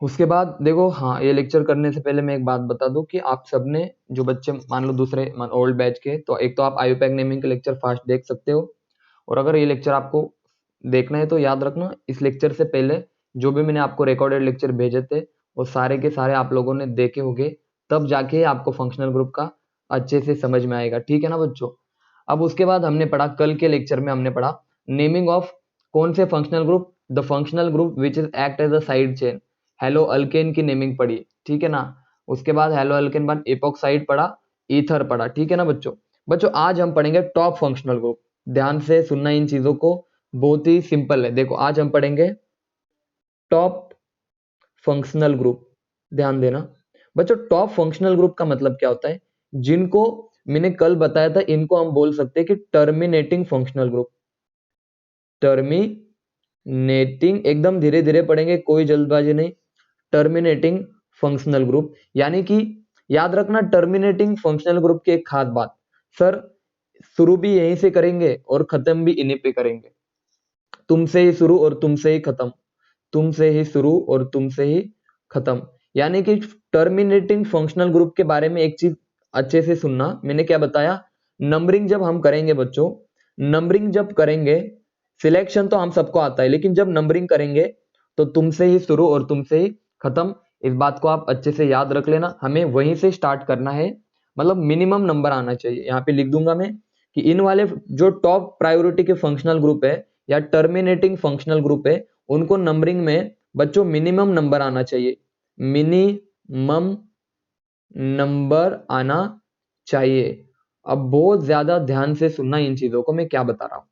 उसके बाद देखो, हाँ, ये लेक्चर करने से पहले मैं एक बात बता दूं कि आप सबने, जो बच्चे मान लो दूसरे ओल्ड बैच के, तो एक तो आप आईयूपैक नेमिंग के लेक्चर फास्ट देख सकते हो, और अगर ये लेक्चर आपको देखना है तो याद रखना, इस लेक्चर से पहले जो भी मैंने आपको रिकॉर्डेड लेक्चर भेजे थे वो सारे के सारे आप लोगों ने देखे होंगे, तब जाके आपको फंक्शनल ग्रुप का अच्छे से समझ में आएगा। ठीक है ना बच्चों? अब उसके बाद हमने पढ़ा, कल के लेक्चर में हमने पढ़ा नेमिंग ऑफ कौन से functional group, the functional group which is act as a side chain. Haloalkane की नेमिंग पढ़ी, ठीक है ना? उसके बाद हेलो अल्केन बाद एपोक्साइड पढ़ा, ईथर पढ़ा। ठीक है ना बच्चों? बच्चों आज हम पढ़ेंगे टॉप फंक्शनल ग्रुप। ध्यान से सुनना इन चीजों को, बहुत ही सिंपल है। देखो आज हम पढ़ेंगे टॉप फंक्शनल ग्रुप। ध्यान देना बच्चों, टॉप फंक्शनल ग्रुप का मतलब क्या होता है? जिनको मैंने कल बताया था, इनको हम बोल सकते हैं कि टर्मिनेटिंग फंक्शनल ग्रुप। टर्मिनेटिंग, एकदम धीरे धीरे पढ़ेंगे, कोई जल्दबाजी नहीं। टर्मिनेटिंग फंक्शनल ग्रुप, यानी कि याद रखना टर्मिनेटिंग फंक्शनल ग्रुप की एक खास बात, सर शुरू भी यहीं से करेंगे और खत्म भी इन्हीं पे करेंगे। तुमसे ही शुरू और तुमसे ही खत्म, तुमसे ही शुरू और तुमसे ही खत्म। यानी कि टर्मिनेटिंग फंक्शनल ग्रुप के बारे में एक चीज अच्छे से सुनना, मैंने क्या बताया? नंबरिंग जब हम करेंगे बच्चों, नंबरिंग जब करेंगे, सिलेक्शन तो हम सबको आता है, लेकिन जब नंबरिंग करेंगे तो तुमसे ही शुरू और तुमसे ही खत्म। इस बात को आप अच्छे से याद रख लेना, हमें वहीं से स्टार्ट करना है, मतलब मिनिमम नंबर आना चाहिए। यहाँ पे लिख दूंगा मैं कि इन वाले जो टॉप प्रायोरिटी के फंक्शनल ग्रुप है या टर्मिनेटिंग फंक्शनल ग्रुप है, उनको नंबरिंग में बच्चों मिनिमम नंबर आना चाहिए, मिनिमम नंबर आना चाहिए। अब बहुत ज्यादा ध्यान से सुनना इन चीजों को, मैं क्या बता रहा हूं।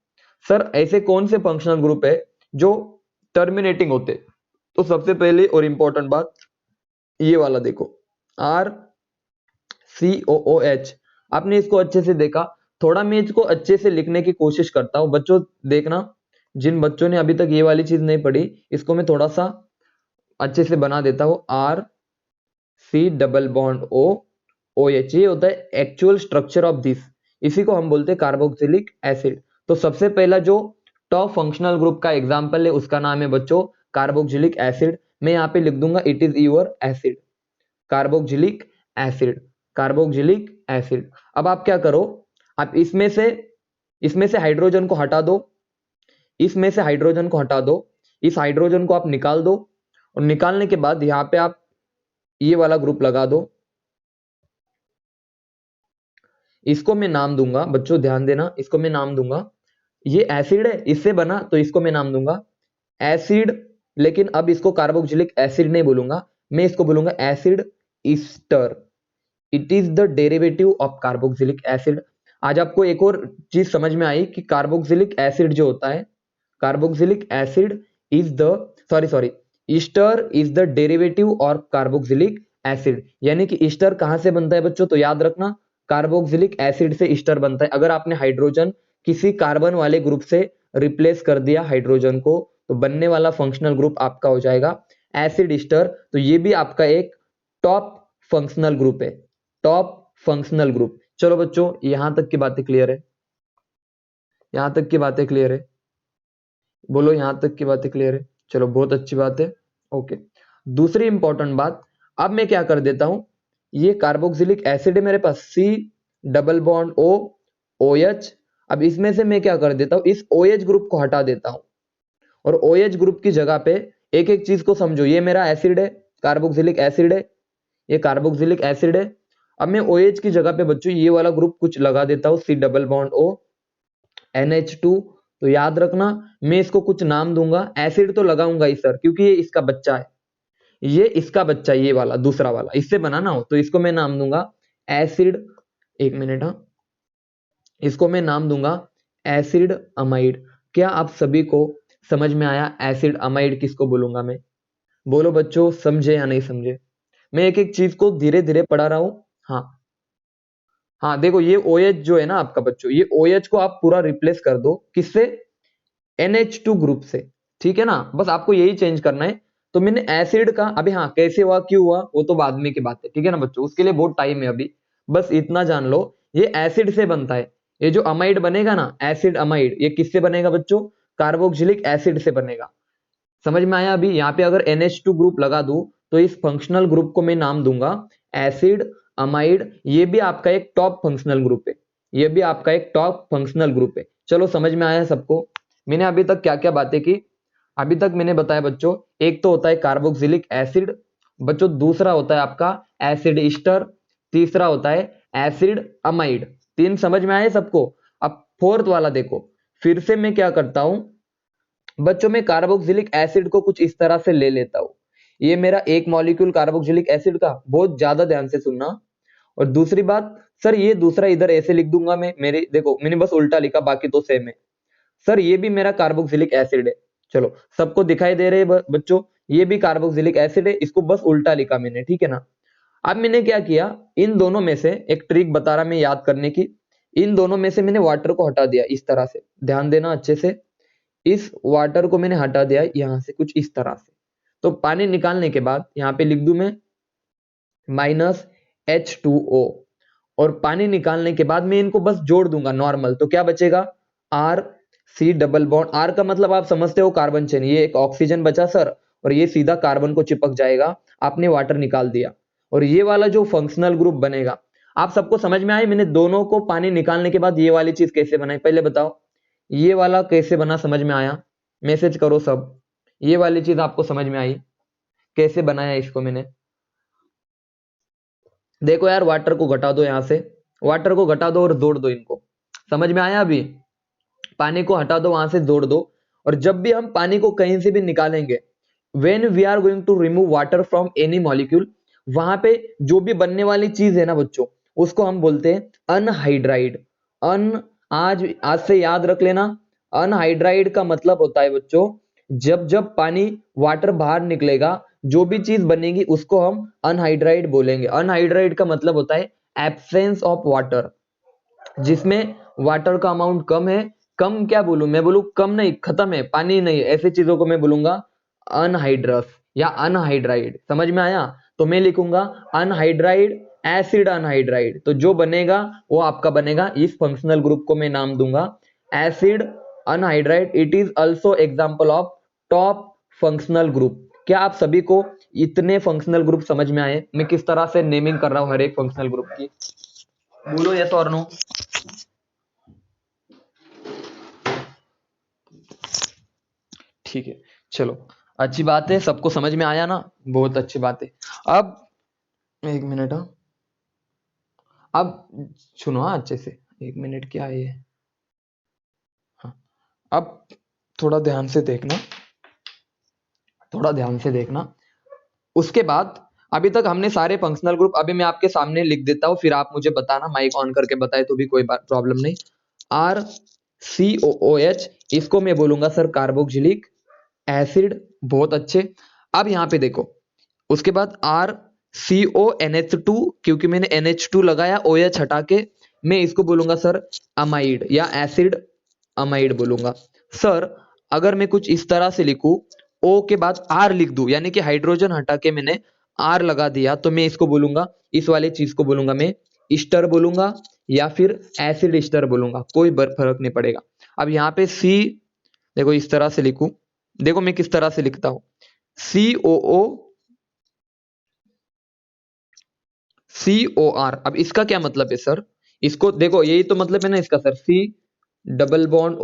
सर ऐसे कौन से फंक्शनल ग्रुप है जो टर्मिनेटिंग होते? तो सबसे पहले और इंपॉर्टेंट बात ये वाला देखो, आर सी ओ ओ एच। आपने इसको अच्छे से देखा? थोड़ा मैं इसको अच्छे से लिखने की कोशिश करता हूं बच्चों, देखना जिन बच्चों ने अभी तक ये वाली चीज नहीं पढ़ी, इसको मैं थोड़ा सा अच्छे से बना देता हूं। R C double bond O O H, ये होता है एक्चुअल स्ट्रक्चर ऑफ दिस, इसी को हम बोलते हैं कार्बोक्सिलिक एसिड। तो सबसे पहला जो टॉप फंक्शनल ग्रुप का एग्जांपल है उसका नाम है बच्चों कार्बोक्सिलिक एसिड। मैं यहाँ पे लिख दूंगा it is your acid, carboxylic acid, carboxylic acid. अब आप क्या करो, आप इसमें से हाइड्रोजन को हटा दो, इसमें से हाइड्रोजन को हटा दो, इस हाइड्रोजन को आप निकाल दो, और निकालने के बाद यहाँ पे आप ये वाला ग्रुप लगा दो। इसको मैं नाम दूंगा बच्चों, ध्यान देना, इसको मैं नाम दूंगा, ये एसिड है इससे बना तो इसको मैं नाम दूंगा एसिड। लेकिन अब इसको कार्बोक्सिलिक एसिड नहीं बोलूंगा, मैं इसको बोलूंगा acid Easter. It is the derivative of carboxylic acid. आज आपको एक और चीज समझ में आई कि कार्बोक्सिलिक एसिड जो होता है, carboxylic acid is the, sorry Easter is the derivative और कार्बोक्सिलिक एसिड। यानी कि ईस्टर कहां से बनता है बच्चों? तो याद रखना कार्बोक्सिलिक एसिड से ईस्टर बनता है। अगर आपने हाइड्रोजन किसी कार्बन वाले ग्रुप से रिप्लेस कर दिया हाइड्रोजन को, तो बनने वाला फंक्शनल ग्रुप आपका हो जाएगा एसिड ईस्टर। तो ये भी आपका एक टॉप फंक्शनल ग्रुप है, टॉप फंक्शनल ग्रुप। चलो बच्चों यहां तक की बातें क्लियर है? यहां तक की बातें क्लियर है? बोलो यहां तक की बातें क्लियर है? चलो बहुत अच्छी बात है। ओके, दूसरी इंपॉर्टेंट बात, अब मैं क्या कर देता हूं, ये कार्बोक्सिलिक एसिड है मेरे पास, C double bond O O H. अब इसमें से मैं क्या कर देता हूं, इस ओ एच ग्रुप को हटा देता हूं, और ओ एच ग्रुप की जगह पे एक एक चीज को समझो, ये मेरा एसिड है, कार्बोक्सिलिक एसिड है, ये कार्बोक्सिलिक एसिड है। अब मैं ओ एच की जगह पे बच्चों ये वाला ग्रुप कुछ लगा देता हूं, सी डबल बॉन्ड ओ NH2। तो याद रखना मैं इसको कुछ नाम दूंगा, एसिड तो लगाऊंगा ही सर क्योंकि ये इसका बच्चा है, ये इसका बच्चा, ये वाला दूसरा वाला इससे बनाना हो, तो इसको मैं नाम दूंगा एसिड, एक मिनट, हाँ, इसको मैं नाम दूंगा एसिड अमाइड। क्या आप सभी को समझ में आया एसिड अमाइड किसको बोलूंगा मैं? बोलो बच्चों, समझे या नहीं समझे? मैं एक एक चीज को धीरे धीरे पढ़ा रहा हूं। हाँ हाँ, देखो ये OH जो है ना आपका बच्चों, ये OH को आप पूरा रिप्लेस कर दो, किससे? NH2 ग्रुप से। ठीक है ना, बस आपको यही चेंज करना है। तो मैंने एसिड का, अभी हाँ कैसे हुआ क्यों हुआ वो तो बाद में की बात है, ठीक है ना बच्चों, उसके लिए बहुत टाइम है अभी, बस इतना जान लो ये एसिड से बनता है। ये जो अमाइड बनेगा ना, एसिड अमाइड, ये किससे बनेगा बच्चों? कार्बोक्सिलिक एसिड से बनेगा। समझ में आया? अभी यहाँ पे अगर NH2 ग्रुप लगा दूं तो इस फंक्शनल ग्रुप को मैं नाम दूंगा एसिड अमाइड। ये भी आपका एक टॉप फंक्शनल ग्रुप है, ये भी आपका एक टॉप फंक्शनल ग्रुप है। चलो समझ में आया सबको? मैंने अभी तक क्या क्या बातें की? अभी तक मैंने बताया बच्चों, एक तो होता है कार्बोक्सिलिक एसिड बच्चों, दूसरा होता है आपका एसिड ईस्टर, तीसरा होता है एसिड अमाइड। तीन समझ में आए सबको? अब फोर्थ वाला देखो, फिर से मैं क्या करता हूं बच्चों, में कार्बोक्सिलिक एसिड को कुछ इस तरह से ले लेता हूं। ये मेरा एक मॉलिक्यूल कार्बोक्सिलिक एसिड का, बहुत ज्यादा ध्यान से सुनना। और दूसरी बात सर, ये दूसरा इधर ऐसे लिख दूंगा मैं, मेरे देखो मैंने बस उल्टा लिखा, बाकी तो सेम है। सर ये भी मेरा कार्बोक्सिलिक एसिड है, चलो सबको दिखाई दे रहे हैं बच्चों, ये भी कार्बोक्सिलिक एसिड है, इसको बस उल्टा लिखा मैंने, ठीक है ना। अब मैंने क्या किया, इन दोनों में से एक ट्रिक बता रहा मैं याद करने की, इन दोनों में से मैंने वाटर को हटा दिया इस तरह से, ध्यान देना अच्छे से। इस वाटर को मैंने हटा दिया यहां से कुछ इस तरह से, तो पानी निकालने के बाद यहां पे लिख दूं मैं -H2O, और पानी निकालने के बाद मैं इनको बस जोड़ दूंगा नॉर्मल, तो क्या बचेगा R C double bond. R का मतलब आप समझते हो कार्बन चेन, ये एक ऑक्सीजन बचा सर, और ये सीधा कार्बन को चिपक जाएगा, आपने वाटर निकाल दिया। और ये वाला जो फंक्शनल ग्रुप बनेगा, आप सबको समझ में आए मैंने दोनों को पानी निकालने के बाद ये वाली चीज कैसे बनाई, पहले बताओ ये वाला कैसे बना, समझ में आया? मैसेज करो सब, ये वाली चीज आपको समझ में आई कैसे बनाया इसको मैंने? देखो यार, वाटर को घटा दो, यहां से वाटर को घटा दो और जोड़ दो इनको, समझ में आया? अभी पानी को हटा दो, वहां से जोड़ दो। और जब भी हम पानी को कहीं से भी निकालेंगे, when we are going to remove water from any molecule, वहां पे जो भी बनने वाली चीज है ना बच्चों, उसको हम बोलते हैं अनहाइड्राइड। अन आज आज से याद रख लेना, अनहाइड्राइड का मतलब होता है बच्चों, जब जब पानी वाटर बाहर निकलेगा, जो भी चीज बनेगी उसको हम अनहाइड्राइड बोलेंगे। अनहाइड्राइड का मतलब होता है एब्सेंस ऑफ वाटर, जिसमें वाटर का अमाउंट कम है। कम क्या बोलूं मैं, बोलूं कम नहीं, खत्म है, पानी नहीं है, ऐसी चीजों को मैं बोलूंगा अनहाइड्रस या अनहाइड्राइड। समझ में आया? तो मैं लिखूंगा अनहाइड्राइड एसिड अनहाइड्राइड, तो जो बनेगा वो आपका बनेगा, इस फंक्शनल ग्रुप को मैं नाम दूंगा acid anhydride. It is also example of top functional group. क्या आप सभी को इतने फंक्शनल ग्रुप समझ में आए? मैं किस तरह से नेमिंग कर रहा हूं हर एक फंक्शनल ग्रुप की, बोलो यस और नो। ठीक है, चलो अच्छी बात है, सबको समझ में आया ना, बहुत अच्छी बात है। अब एक मिनट, अब सुनो हाँ अच्छे से, एक मिनट क्या है ये, हाँ अब थोड़ा ध्यान से देखना, थोड़ा ध्यान से देखना। उसके बाद अभी तक हमने सारे फंक्शनल ग्रुप, अभी मैं आपके सामने लिख देता हूं, फिर आप मुझे बताना, माइक ऑन करके बताए तो भी कोई प्रॉब्लम नहीं। RCOOH, इसको मैं बोलूंगा सर कार्बोक्सिलिक एसिड, बहुत अच्छे। अब यहां पे देखो, उसके बाद RCONH2, क्योंकि मैंने NH2 लगाया, OH हटा के, मैं इसको बोलूंगा सर अमाइड या एसिड अमाइड बोलूंगा। सर अगर मैं कुछ इस तरह से लिखूं, O के बाद R लिख दूं, यानी कि हाइड्रोजन हटा के मैंने R लगा दिया, तो मैं इसको बोलूंगा, इस वाली चीज को बोलूंगा मैं ईस्टर बोलूंगा, या फिर एसिड ईस्टर बोलूंगा, कोई फर्क नहीं पड़ेगा। अब यहाँ पे C देखो इस तरह से लिखूं, देखो मैं किस तरह से लिखता हूं, COR। अब इसका क्या मतलब है सर, इसको देखो, यही तो मतलब है ना इसका sir, C double bond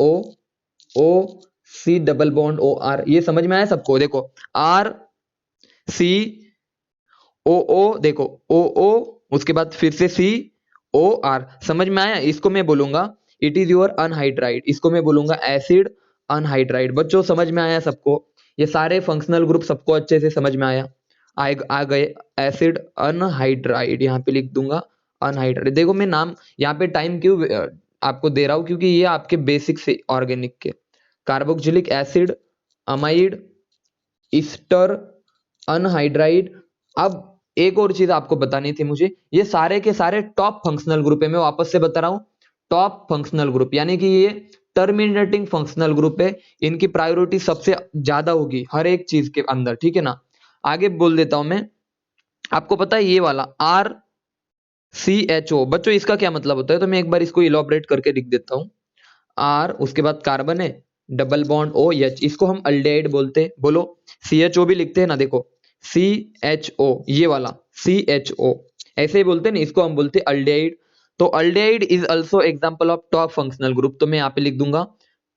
O C double bond OR, ये समझ में आया सबको? देखो RCOO, देखो OO, उसके बाद फिर से COR, समझ में आया? इसको मैं बोलूंगा इट इज योर अनहाइड्राइड, इसको मैं बोलूंगा एसिड अनहाइड्राइड। बच्चों समझ में आया सबको? ये सारे फंक्शनल ग्रुप सबको अच्छे से समझ में आया? आ गए एसिड अनहाइड्राइड, यहाँ पे लिख दूंगा अनहाइड्राइड। देखो मैं नाम यहाँ पे टाइम क्यों आपको दे रहा हूं, क्योंकि ये आपके बेसिक से ऑर्गेनिक के, carboxylic acid amide Easter anhydride. अब एक और चीज आपको बतानी थी मुझे, ये सारे के सारे टॉप फंक्शनल ग्रुप है, मैं वापस से बता रहा हूं, टॉप फंक्शनल ग्रुप, यानी कि ये टर्मिनेटिंग फंक्शनल ग्रुप है, इनकी प्रायोरिटी सबसे ज्यादा होगी हर एक चीज के अंदर, ठीक है ना। आगे बोल देता हूं मैं, आपको पता है ये वाला RCHO, बच्चों इसका क्या मतलब होता है, तो मैं एक बार इसको इलॉबरेट करके लिख देता हूं। R उसके बाद कार्बन है, डबल बॉन्ड OH, इसको हम अल्डेहाइड बोलते हैं, बोलो CHO भी लिखते हैं ना, देखो CHO, ये वाला CHO ऐसे ही बोलते हैं ना, इसको हम बोलते हैं अल्डिहाइड। तो aldehyde is also example of top functional group. तो मैं यहाँ पे लिख दूंगा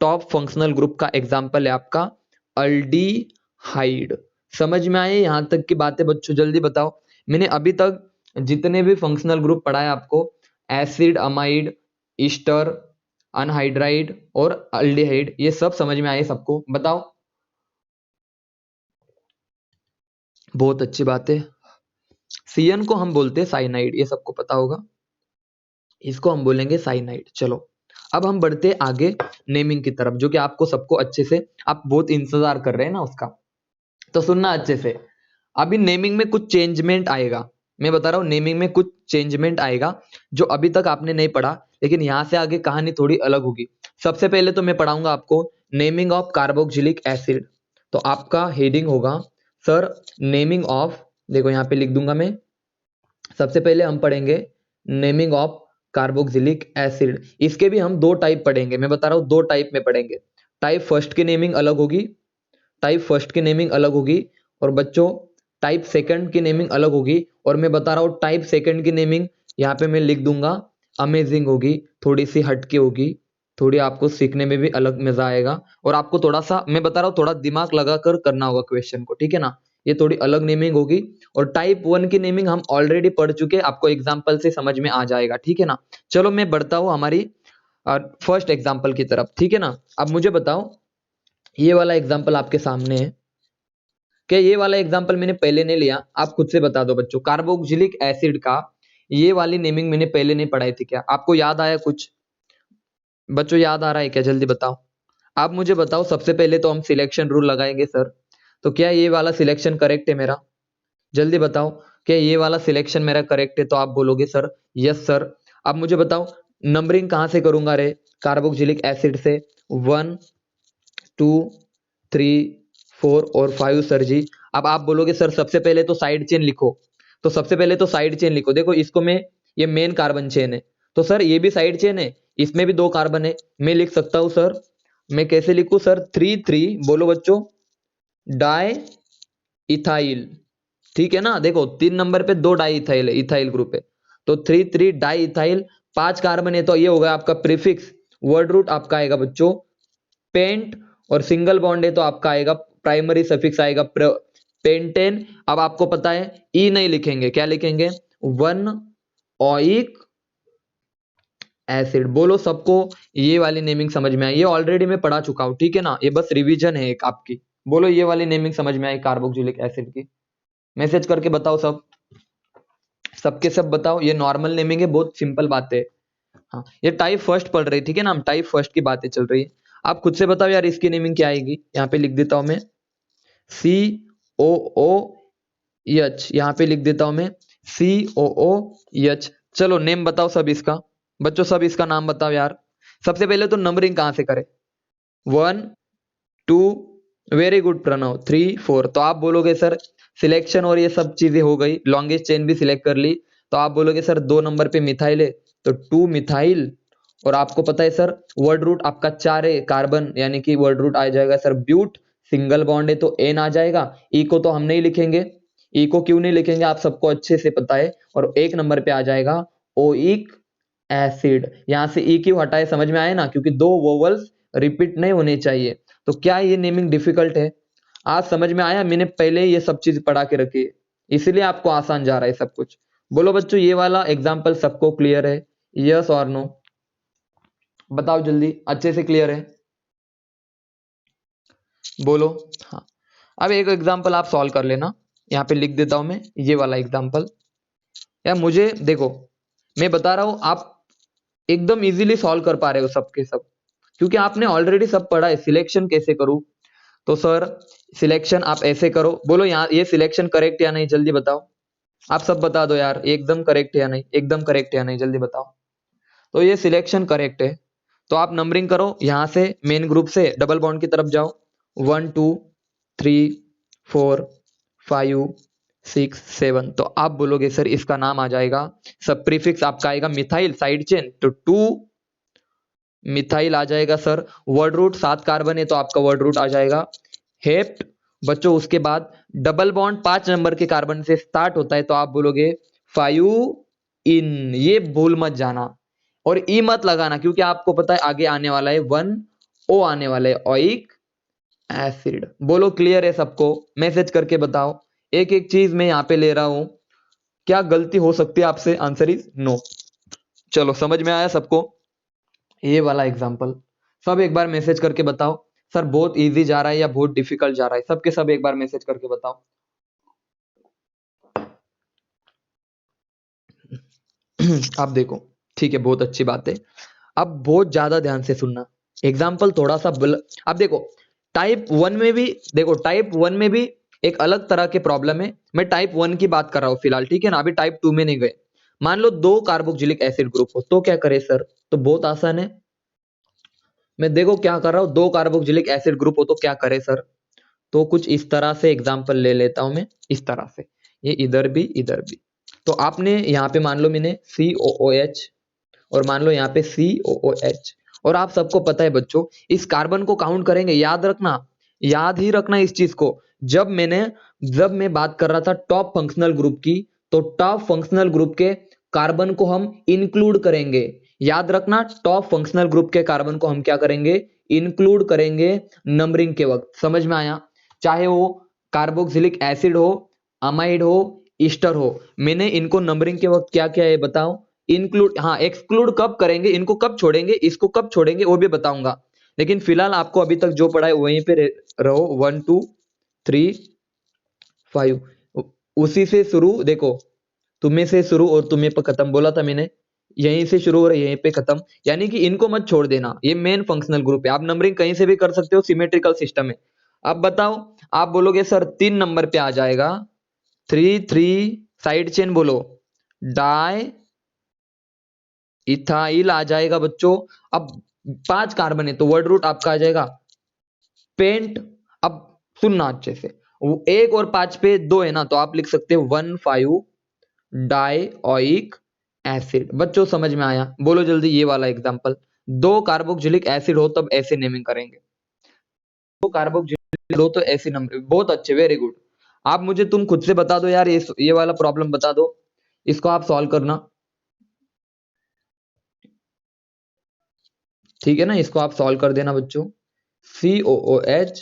टॉप फंक्शनल ग्रुप का एग्जाम्पल है आपका अल्डिहाइड। समझ में आए यहाँ तक की बातें बच्चों? जल्दी बताओ। मैंने अभी तक जितने भी फंक्शनल ग्रुप पढ़ाए आपको, एसिड, अमाइड, ईस्टर, अनहाइड्राइड और अल्डिहाइड, ये सब समझ में आए सबको? बताओ। बहुत अच्छी बात है। CN को हम बोलते हैं साइनाइड, ये सबको पता होगा, इसको हम बोलेंगे साइनाइड। चलो अब हम बढ़ते हैं आगे नेमिंग की तरफ, जो कि आपको सबको अच्छे से, आप बहुत इंतजार कर रहे हैं ना उसका, तो सुनना अच्छे से। अभी नेमिंग में कुछ चेंजमेंट आएगा, मैं बता रहा हूँ नेमिंग में कुछ चेंजमेंट आएगा जो अभी तक आपने नहीं पढ़ा, लेकिन यहां से आगे कहानी थोड़ी अलग होगी। सबसे पहले तो मैं पढ़ाऊंगा आपको नेमिंग ऑफ कार्बोक्सिलिक एसिड। तो आपका हेडिंग होगा सर नेमिंग ऑफ, देखो यहाँ पे लिख दूंगा मैं। सबसे पहले हम पढ़ेंगे नेमिंग ऑफ कार्बोक्सिलिक एसिड। इसके भी हम दो टाइप पढ़ेंगे, मैं बता रहा हूँ दो टाइप में पढ़ेंगे। टाइप फर्स्ट की नेमिंग अलग होगी, टाइप फर्स्ट की नेमिंग अलग होगी, और बच्चों टाइप सेकंड की नेमिंग अलग होगी। और मैं बता रहा हूँ टाइप सेकंड की नेमिंग यहाँ पे मैं लिख दूंगा अमेजिंग होगी, थोड़ी सी हटके होगी, थोड़ी आपको सीखने में भी अलग मजा आएगा, और आपको थोड़ा सा, मैं बता रहा हूँ थोड़ा दिमाग लगाकर करना होगा क्वेश्चन को, ठीक है ना? ये थोड़ी अलग नेमिंग होगी। और टाइप वन की नेमिंग हम ऑलरेडी पढ़ चुके, आपको एग्जाम्पल से समझ में आ जाएगा, ठीक है ना? चलो मैं बढ़ता हूँ हमारी फर्स्ट एग्जाम्पल की तरफ, ठीक है ना? अब मुझे बताओ, ये वाला एग्जाम्पल आपके सामने है, क्या ये वाला एग्जाम्पल मैंने पहले नहीं लिया? आप खुद से बता दो बच्चों। कार्बोक्सिलिक एसिड का ये वाली नेमिंग मैंने पहले नहीं पढ़ाई थी क्या? आपको याद आया कुछ बच्चों? याद आ रहा है क्या? जल्दी बताओ। आप मुझे बताओ। सबसे पहले तो हम सिलेक्शन रूल लगाएंगे सर, तो क्या ये वाला सिलेक्शन करेक्ट है मेरा? जल्दी बताओ, क्या ये वाला सिलेक्शन मेरा करेक्ट है? तो आप बोलोगे सर यस सर। अब मुझे बताओ नंबरिंग कहां से करूंगा रे कार्बोक्सिलिक एसिड से? 1 2 3 4 और 5 सर जी। अब आप बोलोगे सर सबसे पहले तो साइड चेन लिखो, तो सबसे पहले तो साइड चेन लिखो। देखो इसको मैं, ये मेन कार्बन चेन है, तो सर ये भी साइड चेन है, इसमें भी 2 कार्बन है। मैं लिख सकता हूं सर, मैं कैसे लिखूं सर? 3 3 बोलो बच्चों, डाई इथाइल, ठीक है ना? देखो 3 नंबर पे 2 डाई इथाइल है, इथाइल ग्रुप है, तो 3 3 डाई इथाइल। 5 कार्बन है, तो ये होगा आपका प्रीफिक्स। वर्ड रूट आपका आएगा बच्चों पेंट, और सिंगल बॉन्ड है तो आपका आएगा प्राइमरी सफिक्स आएगा पेंटेन। अब आपको पता है ई नहीं लिखेंगे, क्या लिखेंगे? 1 ओइक एसिड। बोलो सबको ये वाली नेमिंग समझ में आई? ये ऑलरेडी मैं पढ़ा चुका हूं, ठीक है ना? ये बस रिवीजन है एक आपकी। बोलो ये वाली नेमिंग समझ में आई कार्बोक्सिलिक एसिड की? मैसेज करके बताओ सब, सबके सब बताओ। ये नॉर्मल नेमिंग है, बहुत सिंपल बात है। हाँ ये टाइप फर्स्ट पढ़ रही, ठीक है ना? हम टाइप फर्स्ट की बातें चल रही है। आप खुद से बताओ यार इसकी नेमिंग क्या आएगी? यहाँ पे लिख देता हूं मैं COOH, यहाँ पे लिख देता हूं मैं COOH। चलो नेम बताओ सब इसका बच्चों, सब इसका नाम बताओ यार। सबसे पहले तो नंबरिंग कहां से करें? 1 2, वेरी गुड प्रणव, 3 4। तो आप बोलोगे सर सिलेक्शन और ये सब चीजें हो गई, लॉन्गेस्ट चेन भी सिलेक्ट कर ली, तो आप बोलोगे सर 2 नंबर पे मिथाइल है, तो 2 मिथाइल। और आपको पता है सर वर्ड रूट आपका 4 है कार्बन, यानी कि वर्ड रूट आ जाएगा सर ब्यूट, सिंगल बॉन्ड है तो एन आ जाएगा। ई को तो हम नहीं लिखेंगे, ई को क्यों नहीं लिखेंगे आप सबको अच्छे से पता है। और 1 नंबर पे आ जाएगा ओइक एसिड। यहां से ई क्यों हटाए समझ में आए ना? क्योंकि 2 वोवल्स रिपीट नहीं होने चाहिए। तो क्या ये नेमिंग डिफिकल्ट है? आज समझ में आया? मैंने पहले ये सब चीज पढ़ा के रखी है, इसलिए आपको आसान जा रहा है सब कुछ। बोलो बच्चों ये वाला एग्जाम्पल सबको क्लियर है? यस और नो बताओ जल्दी, अच्छे से क्लियर है? बोलो हाँ। अब एक एग्जाम्पल आप सॉल्व कर लेना, यहाँ पे लिख देता हूं मैं ये वाला एग्जाम्पल। यार मुझे देखो, मैं बता रहा हूं आप एकदम इजीली सॉल्व कर पा रहे हो सबके सब, क्योंकि आपने ऑलरेडी सब पढ़ा है। सिलेक्शन कैसे करूं? तो सर सिलेक्शन आप ऐसे करो। बोलो यहाँ ये सिलेक्शन करेक्ट या नहीं? जल्दी बताओ। आप सब बता दो यार, एकदम करेक्ट है या नहीं, एकदम करेक्ट है या नहीं, जल्दी बताओ। तो ये सिलेक्शन करेक्ट है, तो आप नंबरिंग करो यहां से, मेन ग्रुप से डबल बॉन्ड की तरफ जाओ। 1 2 3 4 5 6 7। तो आप बोलोगे सर इसका नाम आ जाएगा, सब प्रीफिक्स आपका आएगा मिथाइल साइड चेन, तो 2 मिथाइल आ जाएगा सर। वर्ड रूट 7 कार्बन है तो आपका वर्ड रूट आ जाएगा हेप्ट। बच्चों उसके बाद डबल बॉन्ड 5 नंबर के कार्बन से स्टार्ट होता है तो आप बोलोगे 5 इन, ये भूल मत जाना और ई मत लगाना क्योंकि आपको पता है आगे आने वाला है 1 ओ आने वाला है ओइक एसिड। बोलो क्लियर है सबको? मैसेज करके बताओ। एक एक चीज मैं यहाँ पे ले रहा हूं, क्या गलती हो सकती है आपसे? Answer is no. चलो समझ में आया सबको? ये वाला एग्जांपल सब एक बार मैसेज करके बताओ सर बहुत इजी जा रहा है या बहुत डिफिकल्ट जा रहा है, सबके सब एक बार मैसेज करके बताओ। आप देखो, ठीक है, बहुत अच्छी बात है। अब बहुत ज्यादा ध्यान से सुनना, एग्जाम्पल थोड़ा सा अब देखो टाइप 1 में भी, देखो टाइप 1 में भी एक अलग तरह के प्रॉब्लम है, मैं टाइप 1 की बात कर रहा हूँ फिलहाल, ठीक है ना, अभी टाइप 2 में नहीं गए। मान लो 2 कार्बोक्सिलिक एसिड ग्रुप हो तो क्या करे सर? तो बहुत आसान है, मैं देखो क्या कर रहा हूँ, 2 कार्बोक्सिलिक एसिड ग्रुप हो तो क्या करे सर? तो कुछ इस तरह से एग्जाम्पल ले लेता हूं मैं, इस तरह से, ये इधर भी इधर भी। तो आपने यहाँ पे मान लो मैंने COOH और मान लो यहाँ पे COOH, और आप सबको पता है बच्चों इस कार्बन को काउंट करेंगे, याद रखना, याद ही रखना इस चीज को। जब मैं बात कर रहा था टॉप फंक्शनल ग्रुप की, तो टॉप फंक्शनल ग्रुप के कार्बन को हम इंक्लूड करेंगे, याद रखना, टॉप फंक्शनल ग्रुप के कार्बन को हम क्या करेंगे? इंक्लूड करेंगे नंबरिंग के वक्त। समझ में आया? चाहे वो कार्बोक्सिलिक एसिड हो, अमाइड हो, ईस्टर हो, मैंने इनको नंबरिंग के वक्त क्या क्या है बताओ? इंक्लूड, हाँ एक्सक्लूड कब करेंगे, इनको कब छोड़ेंगे, इसको कब छोड़ेंगे वो भी बताऊंगा। लेकिन फिलहाल आपको अभी तक जो पढ़ा है वहीं पे रहो, 1 2 3 5, उसी से शुरू, देखो तुम्हें से शुरू और तुम्हें पे खत्म बोला था मैंने, यहीं से शुरू और यहीं पे खत्म, यानी कि इनको मत छोड़ देना, ये मेन फंक्शनल ग्रुप है। आप नंबरिंग कहीं से भी कर सकते हो, सिमेट्रिकल सिस्टम है। अब बताओ, आप बोलोगे सर 3 नंबर पे आ जाएगा 3 3, साइड चेन बोलो, डाई इथाइल आ जाएगा बच्चों। अब 5 कार्बन है तो वर्ड रूट आपका आ जाएगा पेंट। अब सुनना अच्छे से, 1 और 5 पे 2 है ना, तो आप लिख सकते हो 1,5 डाइओइक एसिड। बच्चों समझ में आया? बोलो जल्दी ये वाला एग्जांपल, 2 कार्बोक्सिलिक एसिड हो तब ऐसे नेमिंग करेंगे, 2 कार्बोक्सिलिक हो तो ऐसे नंबर, बहुत अच्छे, वेरी गुड। आप मुझे तुम खुद से बता दो यार, ये वाला प्रॉब्लम बता दो, इसको आप सॉल्व करना, ठीक है ना, इसको आप सॉल्व कर देना बच्चों। COOH,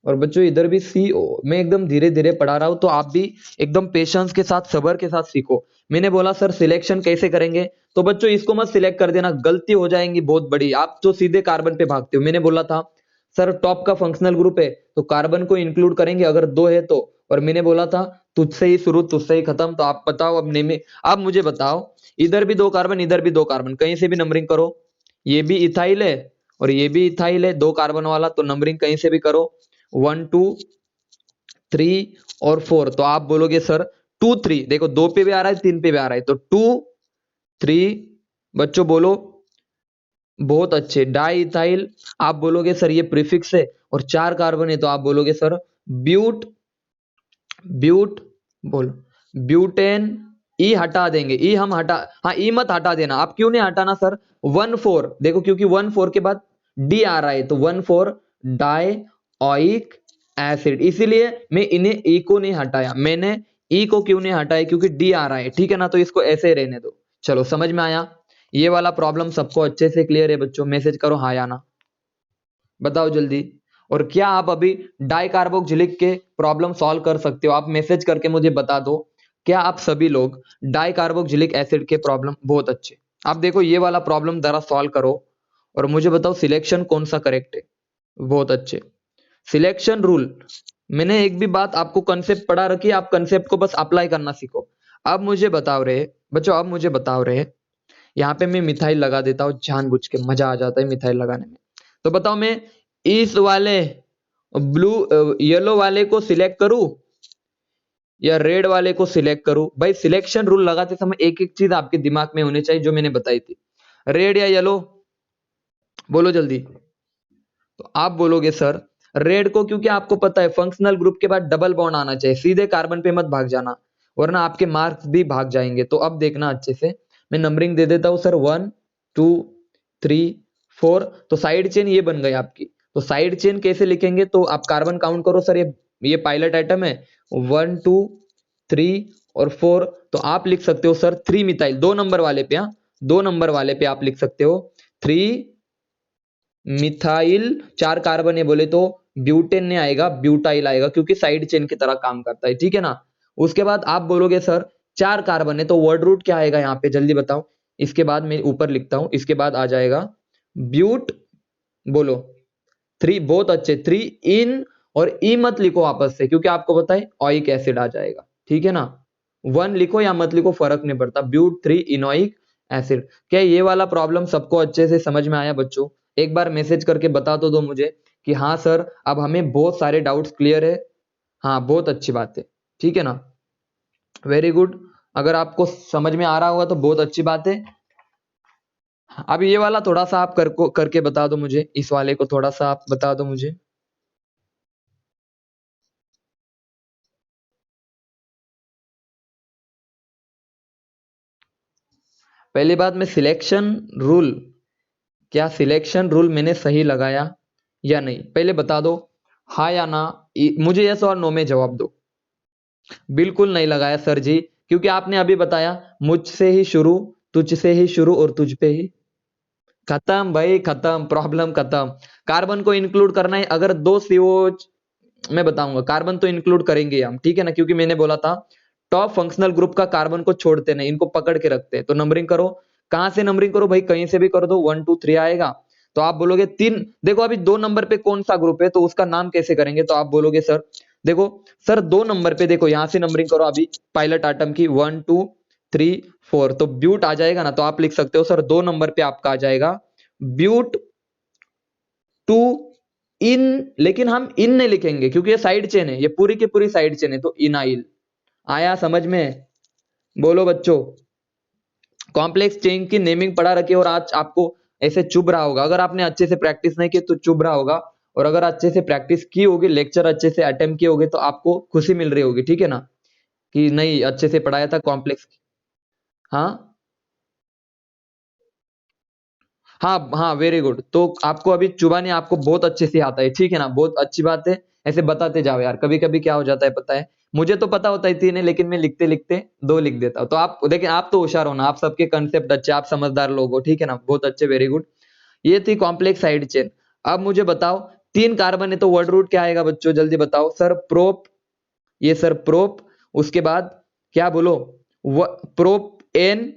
और बच्चों इधर भी CO, मैं एकदम धीरे धीरे पढ़ा रहा हूं तो आप भी एकदम पेशेंस के साथ, सब्र के साथ सीखो। मैंने बोला सर सिलेक्शन कैसे करेंगे, तो बच्चों इसको मत सिलेक्ट कर देना, गलती हो जाएंगी बहुत बड़ी, आप तो सीधे कार्बन पे भागते हो। मैंने बोला था सर टॉप का फंक्शनल ग्रुप है तो कार्बन को इंक्लूड करेंगे अगर 2 है तो, और मैंने बोला था तुझसे ही शुरू तुझसे ही खत्म। तो आप बताओ अब नेम, आप मुझे बताओ, इधर भी 2 कार्बन इधर भी 2 कार्बन, कहीं से भी नंबरिंग करो, ये भी इथाइल है और ये भी इथाइल है, 2 कार्बन वाला, तो नंबरिंग कहीं से भी करो, 1 2 3 और 4। तो आप बोलोगे सर 2 3, देखो 2 पे भी आ रहा है 3 पे भी आ रहा है, तो 2 3, बच्चों बोलो, बहुत अच्छे, डाई इथाइल। आप बोलोगे सर ये प्रीफिक्स है और 4 कार्बन है, तो आप बोलोगे सर ब्यूट, ब्यूट बोलो, ब्यूटेन। ई हटा देंगे, ई हम हटा, हाँ ई मत हटा देना, आप क्यों नहीं हटाना सर? 1 4, देखो क्योंकि 1 4 के बाद डी आ रहा है, तो 1 4 डाइओइक एसिड, इसीलिए मैं इन्हें ई को नहीं हटाया। मैंने ई को क्यों नहीं हटाया? क्योंकि डी आ रहा है, ठीक है ना, तो इसको ऐसे रहने दो। चलो समझ में आया? ये वाला प्रॉब्लम सबको अच्छे से क्लियर है बच्चों? मैसेज करो हाँ या ना, बताओ जल्दी। और क्या आप अभी डाइकार्बोक्सिलिक के प्रॉब्लम सॉल्व कर सकते हो? आप मैसेज करके मुझे बता दो, क्या आप सभी लोग डाइकार्बोक्सिलिक एसिड के प्रॉब्लम, बहुत अच्छे। आप देखो ये वाला प्रॉब्लम जरा सॉल्व करो और मुझे बताओ सिलेक्शन कौन सा करेक्ट है। बहुत अच्छे, सिलेक्शन रूल, मैंने एक भी बात आपको कंसेप्ट पढ़ा रखी है, आप कंसेप्ट को बस अप्लाई करना सीखो। अब मुझे बताओ रहे बच्चों, अब मुझे बताओ रहे, यहाँ पे मैं मिथाइल लगा देता हूँ जानबूझ के, मजा आ जाता है मिथाइल लगाने में। तो बताओ मैं इस वाले ब्लू येलो वाले को सिलेक्ट करूं या रेड वाले को सिलेक्ट करूं? भाई सिलेक्शन रूल लगाते समय एक एक चीज आपके दिमाग में होनी चाहिए जो मैंने बताई थी, रेड या येलो, बोलो जल्दी। तो आप बोलोगे सर रेड को, क्योंकि आपको पता है फंक्शनल ग्रुप के बाद डबल बॉन्ड आना चाहिए, सीधे कार्बन पे मत भाग जाना वरना आपके मार्क्स भी भाग जाएंगे। तो अब देखना अच्छे से, मैं नंबरिंग दे देता हूं सर 1 2 3 4, तो साइड चेन ये बन गई आपकी। तो साइड चेन कैसे लिखेंगे? तो आप कार्बन काउंट करो सर, ये ये पायलट एटम है 1 2 3 और 4, तो आप लिख सकते हो सर 3 मिथाइल, 2 नंबर वाले पे, 2 नंबर वाले पे आप लिख सकते हो 3 मिथाइल, 4 कार्बन है बोले तो ब्यूटेन नहीं आएगा, ब्यूटाइल आएगा, क्योंकि साइड चेन की तरह काम करता है, ठीक है ना। उसके बाद आप बोलोगे सर 4 कार्बन है, तो वर्ड रूट क्या आएगा यहाँ पे, जल्दी बताओ। इसके बाद मैं ऊपर लिखता हूं, इसके बाद आ जाएगा ब्यूट, बोलो 3, बहुत अच्छे, 3 इन, और ई मत लिखो आपस से, क्योंकि आपको पता है ऑइक एसिड आ जाएगा, ठीक है ना। 1 लिखो या मत लिखो फर्क नहीं पड़ता, ब्यूट 3 इनोइक एसिड। क्या ये वाला प्रॉब्लम सबको अच्छे से समझ में आया बच्चों? एक बार मैसेज करके बता तो दो मुझे कि हाँ सर अब हमें बहुत सारे डाउट्स क्लियर है। हाँ बहुत अच्छी बात है, ठीक है ना, वेरी गुड। अगर आपको समझ में आ रहा होगा तो बहुत अच्छी बात है। अब ये वाला थोड़ा सा आप करके बता दो मुझे, इस वाले को थोड़ा सा आप बता दो मुझे। पहली बात में सिलेक्शन रूल, क्या सिलेक्शन रूल मैंने सही लगाया या नहीं, पहले बता दो, हाँ या ना। मुझे यस और नो में जवाब दो। बिल्कुल नहीं लगाया सर जी, क्योंकि आपने अभी बताया मुझसे ही शुरू, तुझसे ही शुरू और तुझ पे ही खत्म भाई, खत्म, प्रॉब्लम खत्म। कार्बन को इंक्लूड करना है, अगर 2 सीओच, मैं बताऊंगा, कार्बन तो इंक्लूड करेंगे हम, ठीक है ना, क्योंकि मैंने बोला था टॉप फंक्शनल ग्रुप का कार्बन को छोड़ते नहीं, इनको पकड़ के रखते हैं। तो नंबरिंग करो, कहां से नंबरिंग करो भाई, कहीं से भी कर दो, 1 2 3 आएगा। तो आप बोलोगे 3, देखो अभी 2 नंबर पे कौन सा ग्रुप है, तो उसका नाम कैसे करेंगे, तो आप बोलोगे सर देखो, सर 2 नंबर पे देखो, यहां से नंबरिंग करो अभी पायलट आटम की, 1 2 3 4, तो ब्यूट आ जाएगा ना, तो आप लिख सकते हो सर 2 नंबर पे आपका आ जाएगा ब्यूट 2 इन, लेकिन हम इन नहीं लिखेंगे क्योंकि ये साइड चेन है, ये पूरी की पूरी साइड चेन है, तो इनाइल आया समझ में। बोलो बच्चों, कॉम्प्लेक्स चेन की नेमिंग पढ़ा रखी है और आज आपको ऐसे चुभ रहा होगा, अगर आपने अच्छे से प्रैक्टिस नहीं की तो चुभ रहा होगा, और अगर अच्छे से प्रैक्टिस की होगी, लेक्चर अच्छे से अटेम्प्ट किए होगे, तो आपको खुशी मिल रही होगी, ठीक है ना, कि नहीं अच्छे से पढ़ाया था कॉम्प्लेक्स। हाँ हाँ हाँ, वेरी गुड, तो आपको अभी चुबानी आपको बहुत अच्छे से आता है, ठीक है ना, बहुत अच्छी बात है। ऐसे बताते जाओ यार, कभी कभी क्या हो जाता है पता है, मुझे तो पता होता है 3 है, लेकिन मैं लिखते लिखते 2 लिख देता हूँ। तो आप देखिए, आप तो होशियार हो ना, आप सबके कंसेप्ट अच्छे, आप समझदार लोग हो, ठीक है ना, बहुत अच्छे, वेरी गुड। ये थी कॉम्प्लेक्स साइड चेन। अब मुझे बताओ 3 कार्बन है तो वर्ड रूट क्या आएगा बच्चों, जल्दी बताओ सर, प्रोप, ये सर प्रोप, उसके बाद क्या बोलो, प्रोप एन,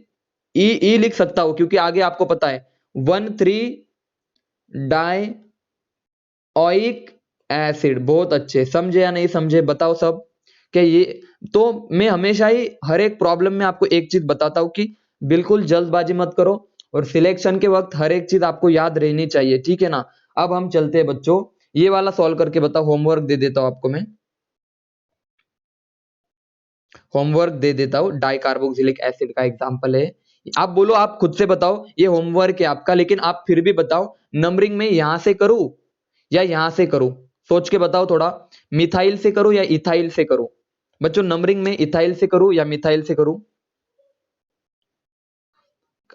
ई, ई लिख सकता हूं क्योंकि आगे आपको पता है 1 3 डाई ऑइक एसिड, बहुत अच्छे, समझे या नहीं समझे, बताओ सब। क्या ये, तो मैं हमेशा ही हर एक प्रॉब्लम में आपको एक चीज बताता हूं कि बिल्कुल जल्दबाजी मत करो, और सिलेक्शन के वक्त हर एक चीज आपको याद रहनी चाहिए, ठीक है ना। अब हम चलते हैं बच्चों, ये वाला सॉल्व करके बताओ, होमवर्क दे देता हूं आपको मैं, होमवर्क दे देता हूं, डाइकार्बोक्सिलिक एसिड का एग्जांपल है। आप बोलो, आप खुद से बताओ, ये होमवर्क है आपका, लेकिन आप फिर भी बताओ नंबरिंग में यहां से करूं या यहां से करूं, सोच के बताओ थोड़ा, मिथाइल से करूं या इथाइल से करूं। बच्चों नंबरिंग में इथाइल से करूं या मिथाइल से करूं?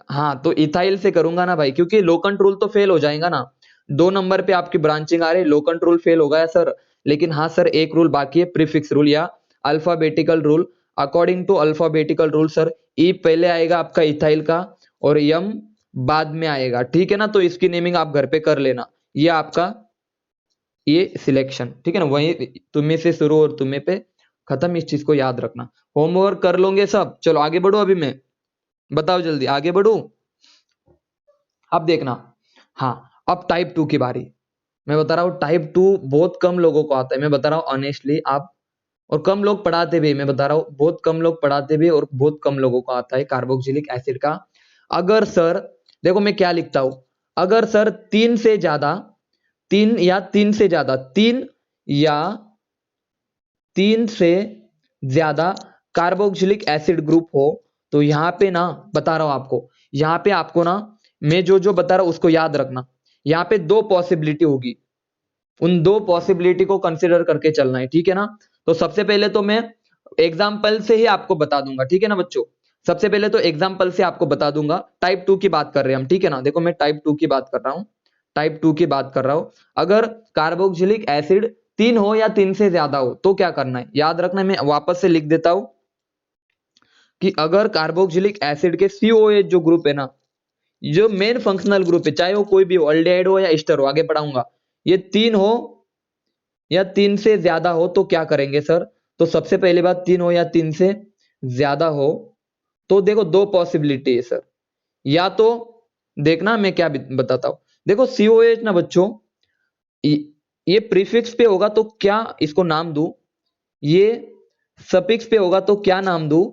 हाँ तो इथाइल से करूंगा ना भाई, क्योंकि लोकंट रूल तो फेल हो जाएगा ना, 2 नंबर पे आपकी ब्रांचिंग आ रही है, लोकंट रूल फेल हो गया सर, लेकिन हाँ सर एक रूल बाकी है, प्रीफिक्स रूल या alphabetical rule. According to alphabetical rule sir, E पहले आएगा आपका इथाइल का और यम बाद में आएगा, ठीक है ना, तो इसकी नेमिंग आप घर पे कर लेना, ये आपका ये सिलेक्शन, ठीक है ना, वही तुम्हें से शुरू और तुम्हें पे खत्म, इस चीज को याद रखना। होमवर्क कर लोगे सब, चलो आगे बढ़ो, अभी मैं बताओ जल्दी आगे बढ़ू। अब देखना, हाँ अब टाइप 2 की बारी, मैं बता रहा हूँ टाइप 2 बहुत कम लोगों को आता है, मैं बता रहा हूँ ऑनेस्टली, आप और कम लोग पढ़ाते भी, मैं बता रहा हूँ बहुत कम लोग पढ़ाते भी और बहुत कम लोगों को आता है कार्बोक्सिलिक एसिड का। अगर सर, देखो मैं क्या लिखता हूं, अगर सर 3 से ज्यादा, 3 या 3 से ज्यादा, 3 या 3 से ज्यादा कार्बोक्सिलिक एसिड ग्रुप हो, तो यहां पे ना, बता रहा हूं आपको, यहां पे आपको ना, मैं जो जो बता रहा हूं उसको याद रखना, यहां पे 2 पॉसिबिलिटी होगी, उन 2 पॉसिबिलिटी को कंसिडर करके चलना है, ठीक है ना। तो सबसे पहले तो मैं एग्जाम्पल से ही आपको बता दूंगा, ठीक है ना बच्चों, सबसे पहले तो एग्जाम्पल से आपको बता दूंगा, टाइप 2 की बात कर रहे हैं हम, ठीक है ना, देखो मैं टाइप 2 की बात कर रहा हूं, टाइप 2 की बात कर रहा हूं, अगर कार्बोक्सिलिक एसिड 3 हो या 3 से ज्यादा हो तो क्या करना है, याद रखना। मैं वापस से लिख देता हूं कि अगर कार्बोक्सिलिक एसिड के COH जो ग्रुप है ना, जो मेन फंक्शनल ग्रुप है, चाहे वो कोई भी हो, अल्डिहाइड हो या एस्टर हो, आगे पढ़ाऊंगा, ये 3 हो या 3 से ज्यादा हो तो क्या करेंगे सर। तो सबसे पहली बात, 3 हो या 3 से ज्यादा हो तो देखो दो पॉसिबिलिटी है सर। या तो देखना मैं क्या बताता हूं, देखो COH ना बच्चों, ये प्रीफिक्स पे होगा तो क्या इसको नाम दूं, ये सफिक्स पे होगा तो क्या नाम दूं,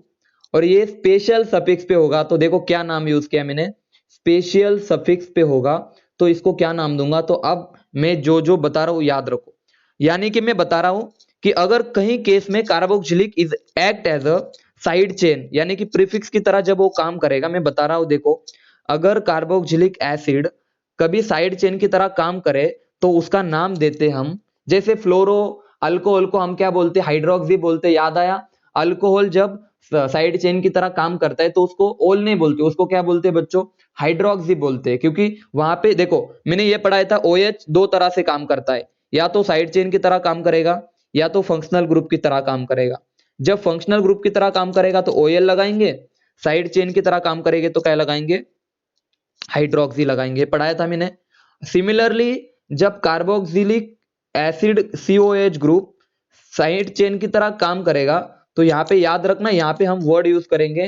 और ये स्पेशल सफिक्स पे होगा तो देखो क्या नाम यूज किया मैंने, स्पेशल सफिक्स पे होगा तो इसको क्या नाम दूंगा। तो अब मैं जो जो बता रहा हूं याद रखो, यानी कि मैं बता रहा हूं कि अगर कहीं केस में carboxylic is act as a side chain, यानी कि प्रीफिक्स की तरह जब वो काम करेगा, मैं बता रहा हूं देखो, अगर कार्बोक्सिलिक एसिड कभी साइड चेन की तरह काम करे तो उसका नाम देते हम, जैसे फ्लोरो अल्कोहल को हम क्या बोलते हैं, हाइड्रोक्सी बोलते हैं, याद आया। अल्कोहल जब साइड चेन की तरह काम करता है तो उसको ओल नहीं बोलते, उसको क्या बोलते हैं बच्चों, हाइड्रोक्सी बोलते हैं, क्योंकि वहां पे देखो मैंने ये पढ़ाया था OH दो तरह से काम करता है, या तो साइड चेन की तरह काम करेगा या तो फंक्शनल ग्रुप की तरह काम करेगा। जब फंक्शनल ग्रुप की तरह काम करेगा तो OL लगाएंगे, साइड चेन की तरह काम करेंगे तो क्या लगाएंगे, हाइड्रोक्सी लगाएंगे, पढ़ाया था मैंने। सिमिलरली जब carboxylic acid COH group side chain की तरह काम करेगा तो यहां पे याद रखना, यहां पे हम वर्ड यूज करेंगे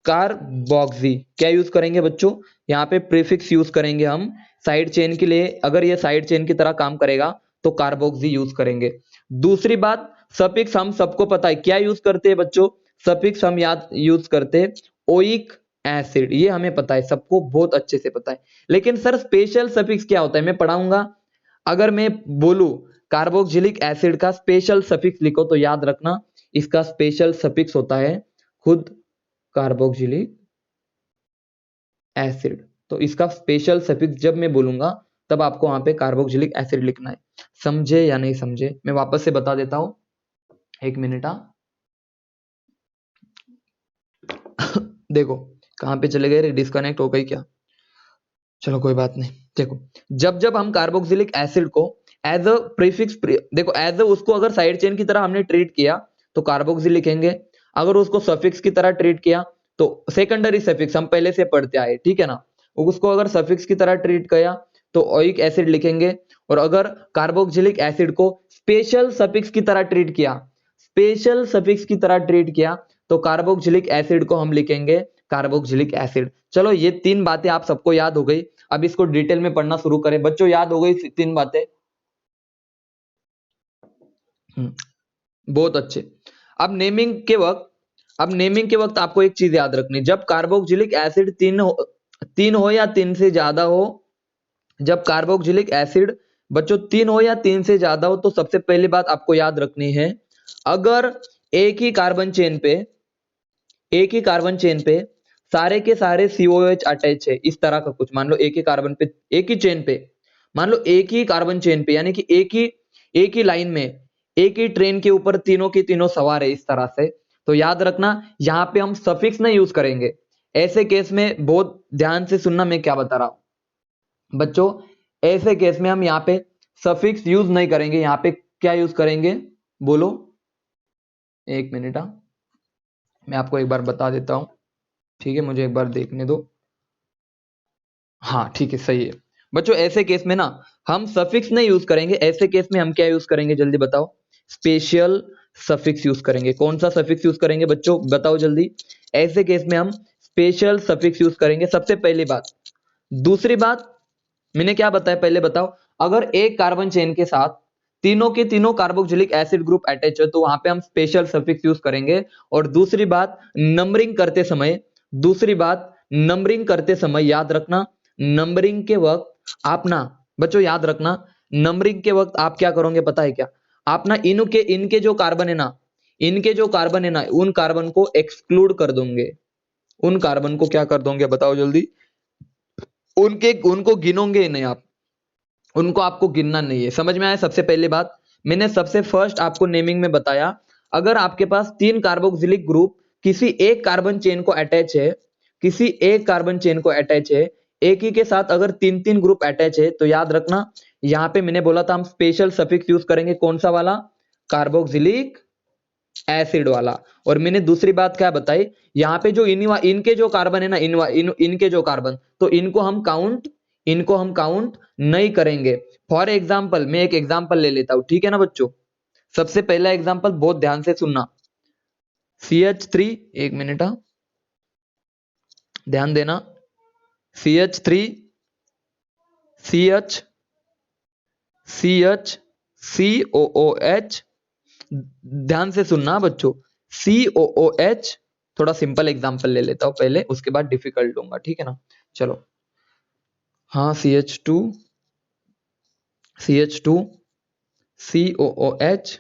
कार्बोक्सी। क्या यूज करेंगे बच्चों, यहाँ पे प्रीफिक्स यूज करेंगे हम साइड चेन के लिए, अगर ये साइड चेन की तरह काम करेगा तो कार्बोक्सी यूज करेंगे। दूसरी बात, सफिक्स हम सबको पता है क्या यूज करते हैं बच्चों, सफिक्स हम याद यूज करते हैं ओइक एसिड, ये हमें पता है, सबको बहुत अच्छे से पता है। लेकिन सर स्पेशल सफिक्स क्या होता है, मैं पढ़ाऊंगा। अगर मैं बोलूं कार्बोक्सिलिक एसिड का स्पेशल सफिक्स लिखो तो याद रखना इसका स्पेशल सफिक्स होता है खुद कार्बोक्सिलिक एसिड। तो इसका स्पेशल सफिक्स जब मैं बोलूंगा तब आपको वहां पे कार्बोक्सिलिक एसिड लिखना है, समझे या नहीं समझे। मैं वापस से बता देता हूं, एक मिनट। देखो कहां पे चले गए, डिस्कनेक्ट हो गई क्या, चलो कोई बात नहीं। देखो जब जब हम कार्बोक्सिलिक एसिड को एज अ प्रीफिक्स, देखो एज अ उसको अगर साइड चेन की तरह हमने ट्रीट किया तो कार्बोक्सी लिखेंगे, अगर उसको सफिक्स की तरह ट्रीट किया तो सेकेंडरी सफिक्स हम पहले से पढ़ते आए, ठीक है ना, उसको अगर सफिक्स की तरह ट्रीट किया तो ओइक एसिड लिखेंगे, और अगर कार्बोक्सिलिक एसिड को स्पेशल सफिक्स की तरह ट्रीट किया, स्पेशल सफिक्स की तरह ट्रीट किया तो कार्बोक्सिलिक एसिड को हम लिखेंगे कार्बोक्सिलिक एसिड। चलो ये तीन बातें आप सबको याद हो गई, अब इसको डिटेल में पढ़ना शुरू करें बच्चों, याद हो गई तीन बातें, बहुत अच्छे। अब नेमिंग के वक्त आपको एक चीज याद रखनी, जब कार्बोक्सिलिक एसिड तीन हो या तीन से ज्यादा हो, जब कार्बोक्सिलिक एसिड बच्चों 3 हो या 3 से ज्यादा हो तो सबसे पहली बात आपको याद रखनी है, अगर एक ही कार्बन चेन पे, एक ही कार्बन चेन पे सारे के सारे COH अटैच है, इस तरह का कुछ मान लो, एक ही कार्बन पे, एक ही चेन पे, मान लो एक ही कार्बन चेन पे, यानी कि एक ही लाइन में, एक ही ट्रेन के ऊपर तीनों की तीनों सवार है इस तरह से, तो याद रखना यहां पे हम सफिक्स नहीं यूज करेंगे। ऐसे केस में बहुत ध्यान से सुनना मैं क्या बता रहा हूं बच्चों, ऐसे केस में हम यहाँ पे सफिक्स यूज नहीं करेंगे, यहाँ पे क्या यूज करेंगे, बोलो, एक मिनट, मैं आपको एक बार बता देता हूं, ठीक है, मुझे एक बार देखने दो। हाँ ठीक है, सही है बच्चों, ऐसे केस में ना हम सफिक्स नहीं यूज करेंगे, ऐसे केस में हम क्या यूज करेंगे जल्दी बताओ, स्पेशल सफिक्स यूज करेंगे। कौन सा सफिक्स यूज करेंगे बच्चों बताओ जल्दी, ऐसे केस में हम स्पेशल सफिक्स यूज करेंगे, सबसे पहली बात। दूसरी बात मैंने क्या बताया पहले बताओ, अगर एक कार्बन चेन के साथ तीनों के तीनों कार्बोक्सिलिक एसिड ग्रुप अटैच है तो वहां पे हम स्पेशल सफिक्स यूज करेंगे। और दूसरी बात नंबरिंग करते समय, दूसरी बात नंबरिंग करते समय याद रखना, नंबरिंग के वक्त आप ना बच्चों याद रखना, नंबरिंग के वक्त आप क्या करोगे पता है क्या, आप ना इनके जो कार्बन है ना, इनके जो कार्बन है ना, उन कार्बन को एक्सक्लूड कर दोगे, उन कार्बन को क्या कर दोगे बताओ जल्दी, उनको गिनोगे नहीं आप, उनको आपको गिनना नहीं है, समझ में आया। सबसे पहली बात मैंने सबसे फर्स्ट आपको नेमिंग में बताया, अगर आपके पास 3 कार्बोक्सिलिक ग्रुप किसी एक कार्बन चेन को अटैच है, किसी एक कार्बन चेन को अटैच है, एक ही के साथ अगर 3 3 ग्रुप अटैच है तो याद रखना यहाँ पे मैंने बोला था हम स्पेशल सफिक्स यूज करेंगे, कौन सा वाला, कार्बोक्सिलिक एसिड वाला। और मैंने दूसरी बात क्या बताई, यहाँ पे जो इनके जो कार्बन है ना, इनके जो कार्बन, तो इनको हम काउंट नहीं करेंगे। फॉर एग्जाम्पल मैं एक एग्जाम्पल ले लेता हूं, ठीक है ना बच्चों। सबसे पहला एग्जाम्पल बहुत ध्यान से सुनना, CH3, एक मिनट, ध्यान देना, CH3 CH CH COOH, ध्यान से सुनना बच्चों, COOH। थोड़ा सिंपल एग्जांपल ले लेता हूं पहले, उसके बाद डिफिकल्ट लूंगा, ठीक है ना। चलो, हाँ, CH2 COOH,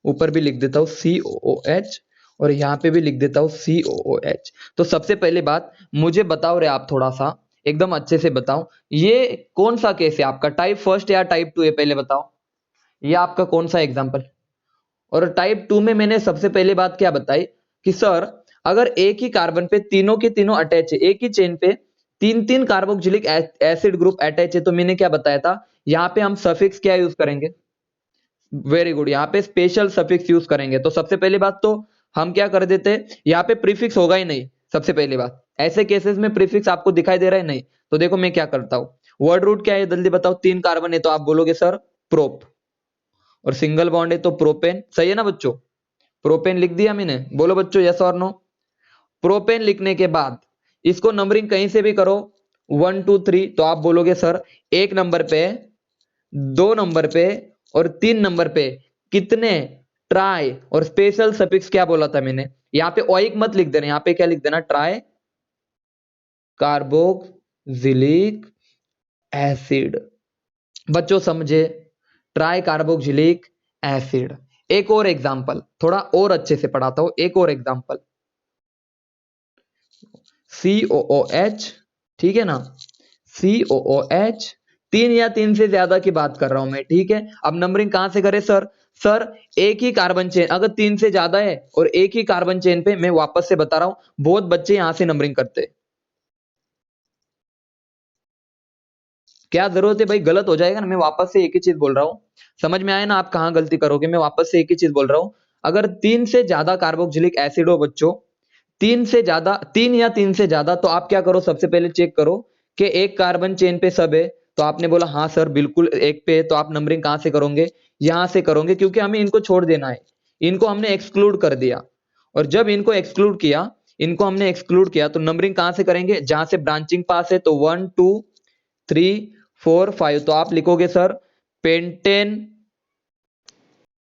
ऊपर भी लिख देता हूं COOH, और यहाँ पे भी लिख देता हूं COOH। तो सबसे पहले बात मुझे बताओ रे, आप थोड़ा सा एकदम अच्छे से बताओ, ये कौन सा केस है आपका, टाइप फर्स्ट या टाइप 2 है, पहले बताओ, ये आपका कौन सा एग्जाम्पल। और टाइप 2 में मैंने सबसे पहले बात क्या बताई कि सर अगर एक ही कार्बन पे तीनों के तीनों अटैच है, एक ही चेन पे तीन तीन कार्बोक्सिलिक एसिड ग्रुप अटैच है, तो मैंने क्या बताया था, यहाँ पे हम सफिक्स क्या यूज करेंगे, वेरी गुड, यहाँ पे स्पेशल सफिक्स यूज करेंगे। तो सबसे पहली बात तो हम क्या कर देते, यहाँ पे प्रीफिक्स होगा ही नहीं, सबसे पहली बात, ऐसे केसेस में प्रीफिक्स आपको दिखाई दे रहा है नहीं, तो देखो मैं क्या करता हूं, वर्ड रूट क्या है जल्दी बताओ, 3 कार्बन है तो आप बोलोगे सर प्रोप, और सिंगल बॉन्ड है तो प्रोपेन, सही है ना बच्चों, प्रोपेन लिख दिया मैंने, बोलो बच्चों यस और नो। प्रोपेन लिखने के बाद इसको नंबरिंग कहीं से भी करो, 1 2 3, तो आप बोलोगे सर 1 नंबर पे, 2 नंबर पे और 3 नंबर पे कितने ट्राई, और स्पेशल सफिक्स क्या बोला था मैंने, यहाँ पे ओइक मत लिख देना, यहाँ पे क्या लिख देना, ट्राई कार्बोक्सिलिक एसिड, बच्चों समझे, ट्राई कार्बोक्सिलिक एसिड। एक और एग्जांपल, थोड़ा और अच्छे से पढ़ाता हूं, एक और एग्जांपल, COOH, ठीक है ना, COOH, 3 या 3 से ज्यादा की बात कर रहा हूं मैं, ठीक है। अब नंबरिंग कहां से करें सर, एक ही कार्बन चेन अगर 3 से ज्यादा है और एक ही कार्बन चेन पे, मैं वापस से बता रहा हूं, बहुत बच्चे यहां से नंबरिंग करते हैं, क्या जरूरत है भाई, गलत हो जाएगा ना, मैं वापस से एक ही चीज बोल रहा हूं, समझ में आया ना आप कहां गलती करोगे, मैं वापस से एक ही चीज बोल रहा हूं, अगर 3 से ज्यादा कार्बोक्सिलिक एसिड हो बच्चों, 3 से ज्यादा, 3 या 3 से ज्यादा, तो आप क्या करो, सबसे पहले चेक करो कि एक कार्बन चेन पे सब है, तो आपने बोला हाँ सर बिल्कुल एक पे है, तो आप नंबरिंग कहां से करोगे, यहां से करोगे, क्योंकि हमें इनको छोड़ देना है, इनको हमने एक्सक्लूड कर दिया, और जब इनको एक्सक्लूड किया, इनको हमने एक्सक्लूड किया, तो नंबरिंग कहां से करेंगे, जहां से ब्रांचिंग पास है, तो 1 2 3 4 5, तो आप लिखोगे सर पेंटेन